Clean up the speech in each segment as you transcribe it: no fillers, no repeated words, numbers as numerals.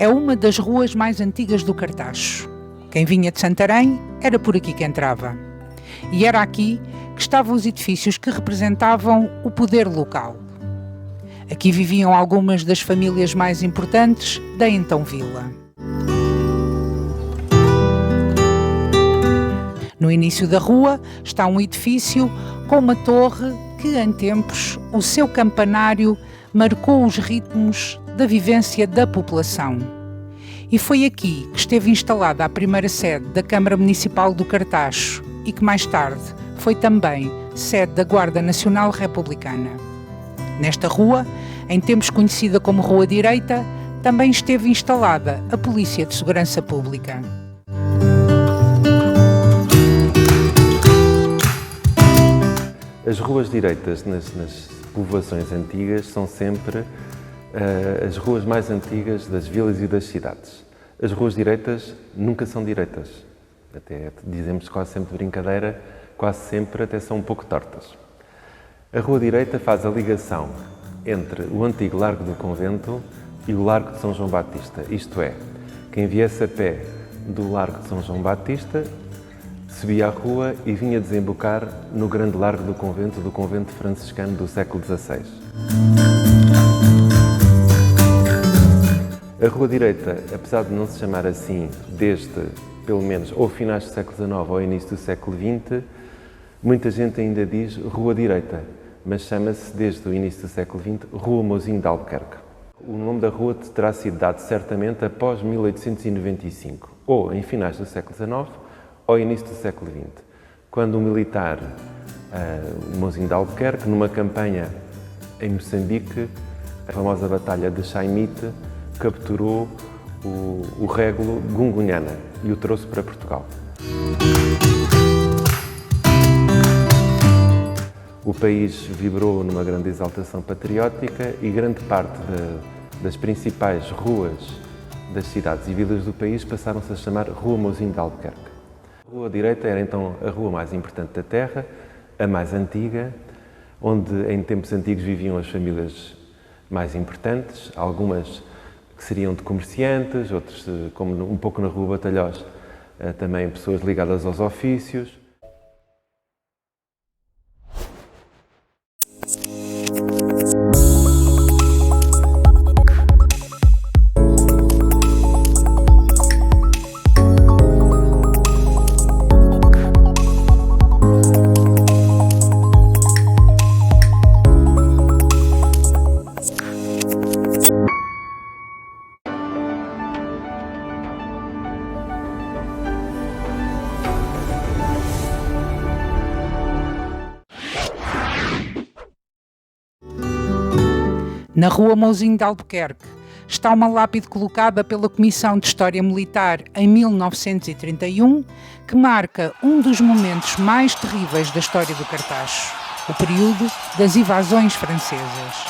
é uma das ruas mais antigas do Cartacho. Quem vinha de Santarém era por aqui que entrava. E era aqui que estavam os edifícios que representavam o poder local. Aqui viviam algumas das famílias mais importantes da então vila. No início da rua está um edifício com uma torre que, em tempos, o seu campanário marcou os ritmos da vivência da população. E foi aqui que esteve instalada a primeira sede da Câmara Municipal do Cartacho e que mais tarde foi também sede da Guarda Nacional Republicana. Nesta rua, em tempos conhecida como Rua Direita, também esteve instalada a Polícia de Segurança Pública. As ruas direitas nas povoações antigas são sempre as ruas mais antigas das vilas e das cidades. As ruas direitas nunca são direitas. Até dizemos quase sempre de brincadeira, quase sempre até são um pouco tortas. A Rua Direita faz a ligação entre o antigo Largo do Convento e o Largo de São João Batista. Isto é, quem viesse a pé do Largo de São João Batista subia a rua e vinha desembocar no grande Largo do Convento franciscano do século XVI. A Rua Direita, apesar de não se chamar assim desde, pelo menos, ou finais do século XIX ou início do século XX, muita gente ainda diz Rua Direita, mas chama-se desde o início do século XX Rua Mouzinho de Albuquerque. O nome da rua terá sido dado certamente após 1895, ou em finais do século XIX, ao início do século XX, quando um militar, Mouzinho de Albuquerque, numa campanha em Moçambique, a famosa Batalha de Chaimite, capturou o régulo Gungunhana e o trouxe para Portugal. O país vibrou numa grande exaltação patriótica e grande parte das principais ruas das cidades e vilas do país passaram-se a chamar Rua Mouzinho de Albuquerque. A Rua Direita era então a rua mais importante da terra, a mais antiga, onde em tempos antigos viviam as famílias mais importantes, algumas que seriam de comerciantes, outros, como um pouco na Rua Batalhós, também pessoas ligadas aos ofícios. Na Rua Mouzinho de Albuquerque está uma lápide colocada pela Comissão de História Militar em 1931, que marca um dos momentos mais terríveis da história do Cartacho, o período das invasões francesas.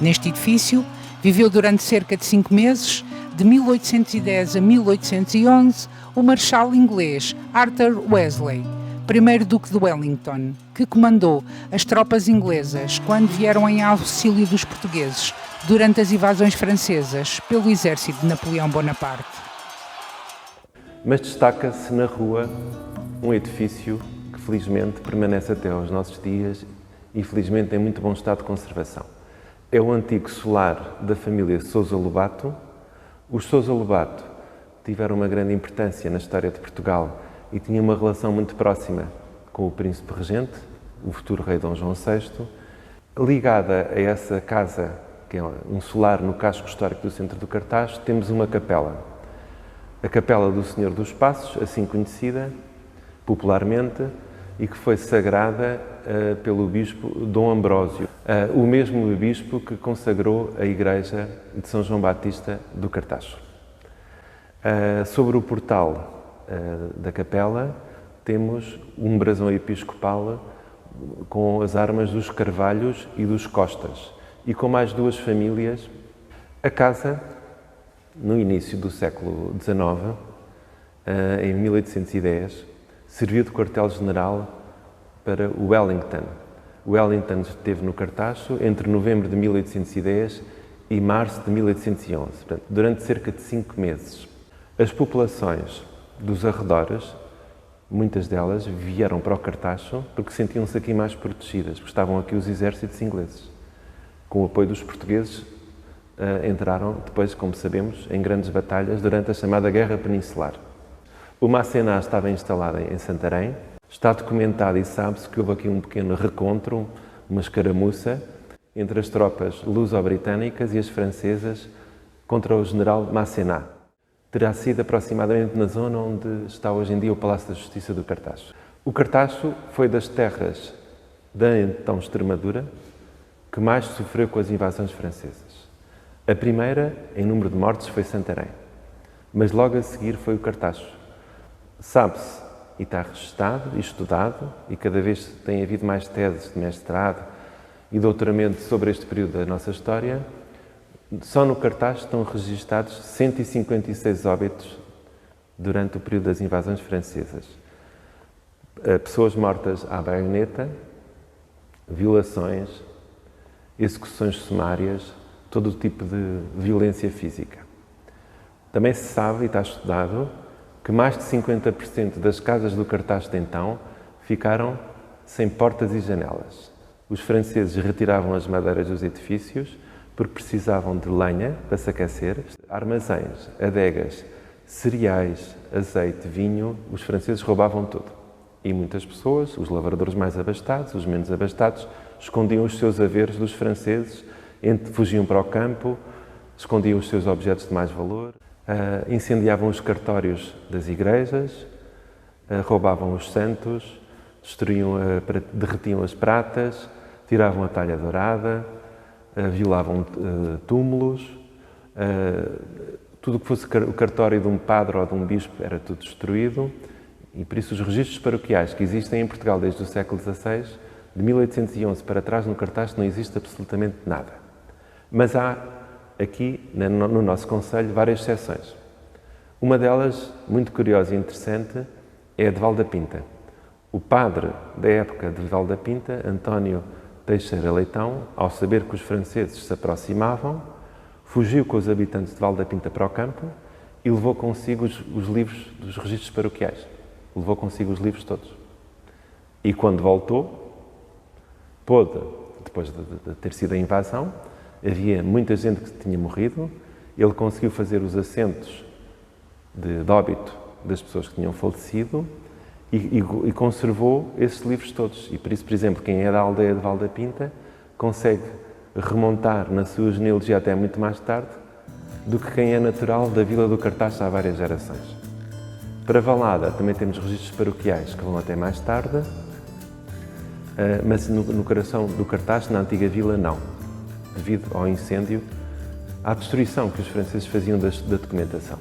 Neste edifício viveu durante cerca de 5 meses, de 1810 a 1811, o marechal inglês Arthur Wellesley, primeiro Duque de Wellington, que comandou as tropas inglesas quando vieram em auxílio dos portugueses durante as invasões francesas pelo exército de Napoleão Bonaparte. Mas destaca-se na rua um edifício que felizmente permanece até aos nossos dias e felizmente em muito bom estado de conservação. É o antigo solar da família Sousa Lobato. Os Sousa Lobato tiveram uma grande importância na história de Portugal e tinham uma relação muito próxima com o príncipe regente, o futuro rei Dom João VI. Ligada a essa casa, que é um solar no casco histórico do centro do Cartaz, temos uma capela. A Capela do Senhor dos Passos, assim conhecida popularmente, e que foi sagrada pelo bispo Dom Ambrósio, o mesmo bispo que consagrou a igreja de São João Batista do Cartacho. Sobre o portal da capela temos um brasão episcopal com as armas dos Carvalhos e dos Costas e com mais duas famílias. A casa, no início do século XIX, em 1810, serviu de quartel-general para o Wellington, Wellington esteve no Cartacho entre novembro de 1810 e março de 1811, portanto, durante cerca de 5 meses. As populações dos arredores, muitas delas, vieram para o Cartacho porque sentiam-se aqui mais protegidas, porque estavam aqui os exércitos ingleses. Com o apoio dos portugueses, entraram depois, como sabemos, em grandes batalhas durante a chamada Guerra Peninsular. O Massena estava instalado em Santarém. Está documentado e sabe-se que houve aqui um pequeno recontro, uma escaramuça, entre as tropas luso-britânicas e as francesas contra o general Massena. Terá sido aproximadamente na zona onde está hoje em dia o Palácio da Justiça do Cartacho. O Cartacho foi das terras da então Extremadura que mais sofreu com as invasões francesas. A primeira, em número de mortes, foi Santarém, mas logo a seguir foi o Cartacho. Sabe-se, e está registado e estudado, e cada vez tem havido mais teses de mestrado e doutoramento sobre este período da nossa história, só no Cartacho estão registados 156 óbitos durante o período das invasões francesas. Pessoas mortas à baioneta, violações, execuções sumárias, todo o tipo de violência física. Também se sabe, e está estudado, que mais de 50% das casas do Cartacho de então ficaram sem portas e janelas. Os franceses retiravam as madeiras dos edifícios porque precisavam de lenha para se aquecer. Armazéns, adegas, cereais, azeite, vinho, os franceses roubavam tudo. E muitas pessoas, os lavradores mais abastados, os menos abastados, escondiam os seus haveres dos franceses, fugiam para o campo, escondiam os seus objetos de mais valor, incendiavam os cartórios das igrejas, roubavam os santos, derretiam as pratas, tiravam a talha dourada, violavam túmulos, tudo o que fosse o cartório de um padre ou de um bispo era tudo destruído, e por isso os registros paroquiais que existem em Portugal desde o século XVI, de 1811 para trás no Cartacho não existe absolutamente nada. Mas há aqui no nosso concelho várias exceções. Uma delas, muito curiosa e interessante, é a de Valdapinta. O padre da época de Valdapinta, António Teixeira Leitão, ao saber que os franceses se aproximavam, fugiu com os habitantes de Valdapinta para o campo e levou consigo os livros dos registros paroquiais. Levou consigo os livros todos. E quando voltou, depois de ter sido a invasão, havia muita gente que tinha morrido, ele conseguiu fazer os assentos de óbito das pessoas que tinham falecido e conservou esses livros todos. E por isso, por exemplo, quem é da aldeia de Valdapinta consegue remontar na sua genealogia até muito mais tarde do que quem é natural da Vila do Cartacho há várias gerações. Para Valada também temos registros paroquiais que vão até mais tarde, mas no coração do Cartacho, na antiga vila, não, devido ao incêndio, à destruição que os franceses faziam da documentação.